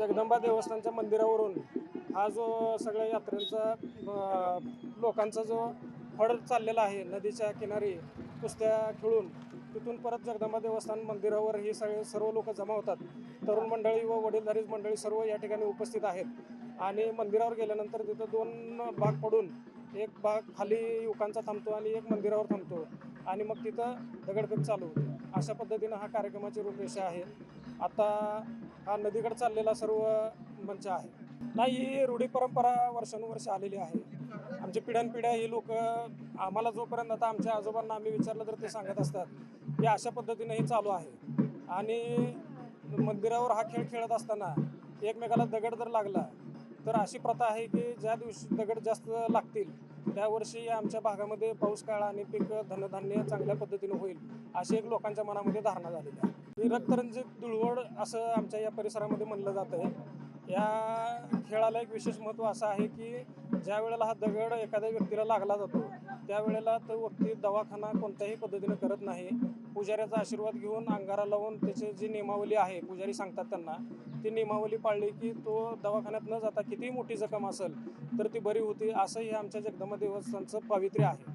जगदंबा देवस्थानच्या मंदिरावरून हा जो सगळ्या यात्रेचा लोकांचा जो फड चाललेला आहे नदीच्या किनारी कुस्त्या खेळून तिथून परत जगदंबा देवस्थान मंदिरावर ही सर्व लोक जमा होतात। तरुण मंडळी व वडीलधारी मंडळी सर्व या ठिकाणी उपस्थित आहेत आणि मंदिरावर गेल्यानंतर तिथं दोन भाग पडून एक भाग खाली युवकांचा थांबतो आणि एक मंदिरावर थांबतो आणि मग तिथं दगडफेक चालू होते। अशा पद्धतीनं हा कार्यक्रमाची रूपरेषा आहे। आता हा नदीकडे चाललेला सर्व मंच आहे। नाही, ही रूढी परंपरा वर्षानुवर्ष आलेली आहे। आमची पिढ्यानपिढ्या ही लोक आम्हाला जोपर्यंत आता आमच्या आजोबांना आम्ही विचारलं तर ते सांगत असतात की अशा पद्धतीनं हे चालू आहे। आणि मंदिरावर हा खेळ खेळत असताना एकमेकाला दगड जर लागला तर अशी प्रथा आहे की ज्या दिवशी दगड जास्त लागतील त्या वर्षी आमच्या भागामध्ये पाऊस काळा आणि पीक धनधान्य चांगल्या पद्धतीने होईल अशी एक लोकांच्या मनामध्ये धारणा झालेली आहे। ही रक्तरंजित धुळवड असं आमच्या या परिसरामध्ये म्हणलं जातं आहे। या खेळाला एक विशेष महत्त्व असं आहे की ज्या वेळेला हा दगड एखाद्या व्यक्तीला लागला जातो त्यावेळेला तो व्यक्ती दवाखाना कोणत्याही पद्धतीने करत नाही। पुजाऱ्याचा आशीर्वाद घेऊन अंगारा लावून त्याची जी नियमावली आहे पुजारी सांगतात त्यांना ती नियमावली पाळली की तो दवाखान्यात न जाता कितीही मोठी जखम असेल तर ती बरी होती। असंही आमच्या जगदंबा देवस्थानचं पावित्र्य आहे।